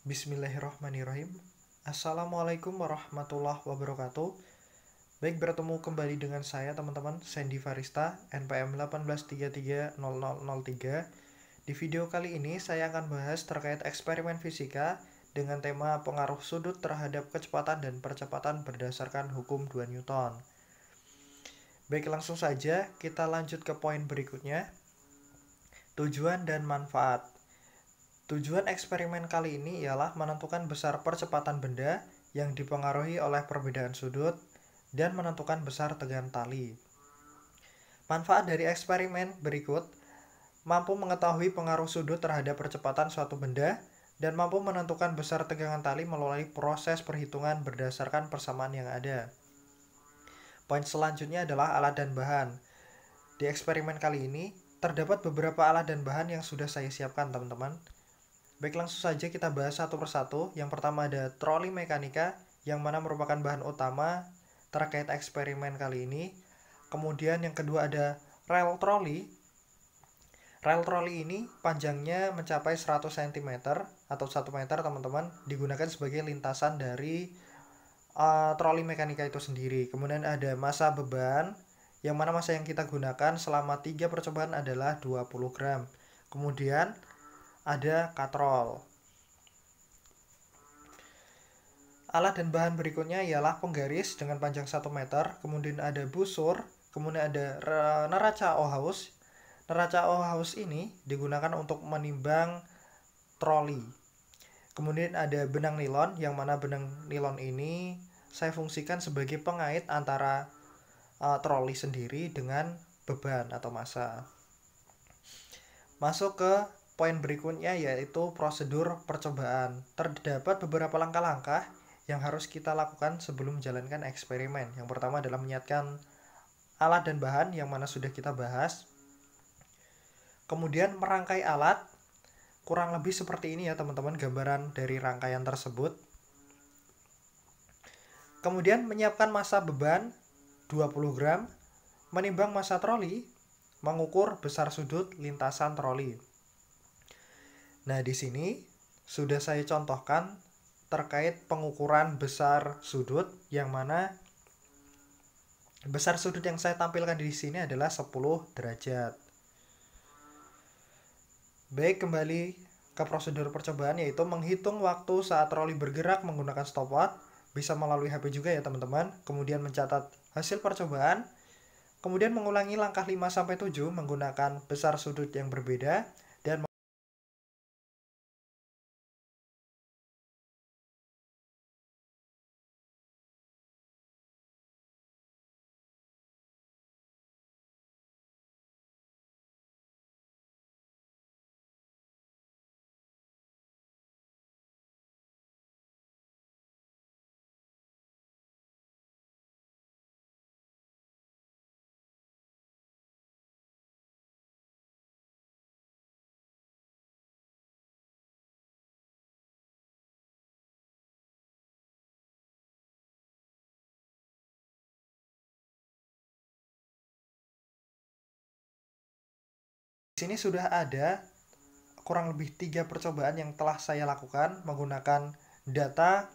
Bismillahirrahmanirrahim. Assalamualaikum warahmatullahi wabarakatuh. Baik, bertemu kembali dengan saya teman-teman, Sandy Farista, NPM 18330003. Di video kali ini saya akan bahas terkait eksperimen fisika dengan tema pengaruh sudut terhadap kecepatan dan percepatan berdasarkan hukum 2 Newton. Baik, langsung saja kita lanjut ke poin berikutnya. Tujuan dan manfaat. Tujuan eksperimen kali ini ialah menentukan besar percepatan benda yang dipengaruhi oleh perbedaan sudut dan menentukan besar tegangan tali. Manfaat dari eksperimen berikut: mampu mengetahui pengaruh sudut terhadap percepatan suatu benda dan mampu menentukan besar tegangan tali melalui proses perhitungan berdasarkan persamaan yang ada. Poin selanjutnya adalah alat dan bahan. Di eksperimen kali ini terdapat beberapa alat dan bahan yang sudah saya siapkan, teman-teman. Baik, langsung saja kita bahas satu persatu. Yang pertama ada troli mekanika, yang mana merupakan bahan utama terkait eksperimen kali ini. Kemudian yang kedua ada rel troli. Rel troli ini panjangnya mencapai 100 cm atau 1 meter, teman-teman, digunakan sebagai lintasan dari troli mekanika itu sendiri. Kemudian ada massa beban, yang mana massa yang kita gunakan selama 3 percobaan adalah 20 gram. Kemudian ada katrol. Alat dan bahan berikutnya ialah penggaris dengan panjang 1 meter, kemudian ada busur, kemudian ada neraca Ohaus. Neraca Ohaus ini digunakan untuk menimbang troli. Kemudian ada benang nilon, yang mana benang nilon ini saya fungsikan sebagai pengait antara troli sendiri dengan beban atau massa. Masuk ke poin berikutnya, yaitu prosedur percobaan. Terdapat beberapa langkah-langkah yang harus kita lakukan sebelum menjalankan eksperimen. Yang pertama adalah menyiapkan alat dan bahan yang mana sudah kita bahas. Kemudian merangkai alat, kurang lebih seperti ini ya teman-teman gambaran dari rangkaian tersebut. Kemudian menyiapkan massa beban 20 gram, menimbang massa troli, mengukur besar sudut lintasan troli. Nah, di sini sudah saya contohkan terkait pengukuran besar sudut, yang mana besar sudut yang saya tampilkan di sini adalah 10 derajat. Baik, kembali ke prosedur percobaan, yaitu menghitung waktu saat troli bergerak menggunakan stopwatch, bisa melalui HP juga ya teman-teman. Kemudian mencatat hasil percobaan, kemudian mengulangi langkah 5-7 menggunakan besar sudut yang berbeda, dan di sini sudah ada kurang lebih 3 percobaan yang telah saya lakukan menggunakan data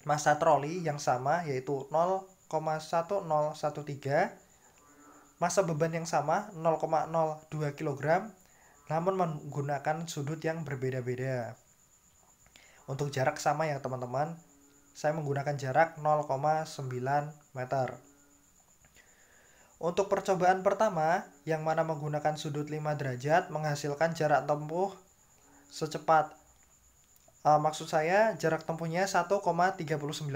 massa troli yang sama, yaitu 0,1013, massa beban yang sama 0,02 kg, namun menggunakan sudut yang berbeda-beda. Untuk jarak sama ya teman-teman, saya menggunakan jarak 0,9 meter. Untuk percobaan pertama, yang mana menggunakan sudut 5 derajat, menghasilkan jarak tempuh secepat, maksud saya jarak tempuhnya 1,39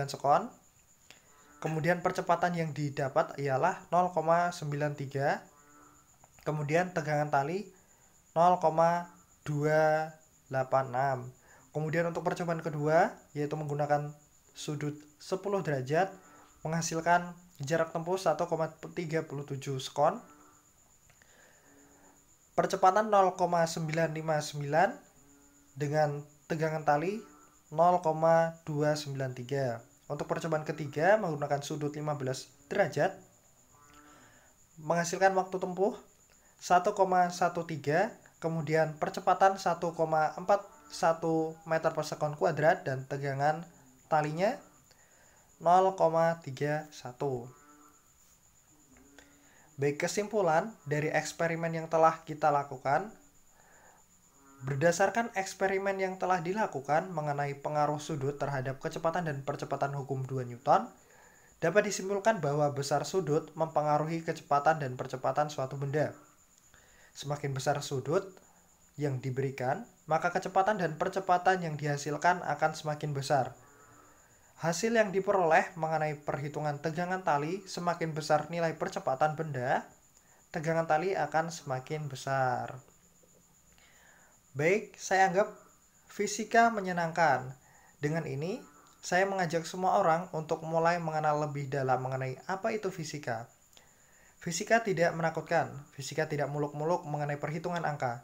sekon. Kemudian percepatan yang didapat ialah 0,93. Kemudian tegangan tali 0,286. Kemudian untuk percobaan kedua, yaitu menggunakan sudut 10 derajat, menghasilkan jarak tempuh 1,37 sekon. Percepatan 0,959 dengan tegangan tali 0,293. Untuk percobaan ketiga menggunakan sudut 15 derajat, menghasilkan waktu tempuh 1,13, kemudian percepatan 1,4 1 meter per sekon kuadrat dan tegangan talinya 0,31. Baik, kesimpulan dari eksperimen yang telah kita lakukan. Berdasarkan eksperimen yang telah dilakukan mengenai pengaruh sudut terhadap kecepatan dan percepatan hukum 2 Newton, dapat disimpulkan bahwa besar sudut mempengaruhi kecepatan dan percepatan suatu benda. Semakin besar sudut yang diberikan, maka kecepatan dan percepatan yang dihasilkan akan semakin besar. Hasil yang diperoleh mengenai perhitungan tegangan tali, semakin besar nilai percepatan benda, tegangan tali akan semakin besar. Baik, saya anggap fisika menyenangkan. Dengan ini, saya mengajak semua orang untuk mulai mengenal lebih dalam mengenai apa itu fisika. Fisika tidak menakutkan, fisika tidak muluk-muluk mengenai perhitungan angka.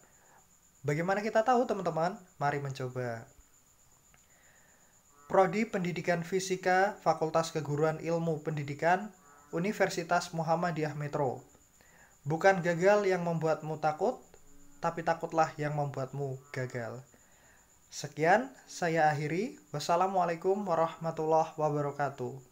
Bagaimana kita tahu, teman-teman? Mari mencoba. Prodi Pendidikan Fisika, Fakultas Keguruan Ilmu Pendidikan, Universitas Muhammadiyah Metro. Bukan gagal yang membuatmu takut, tapi takutlah yang membuatmu gagal. Sekian, saya akhiri. Wassalamualaikum warahmatullahi wabarakatuh.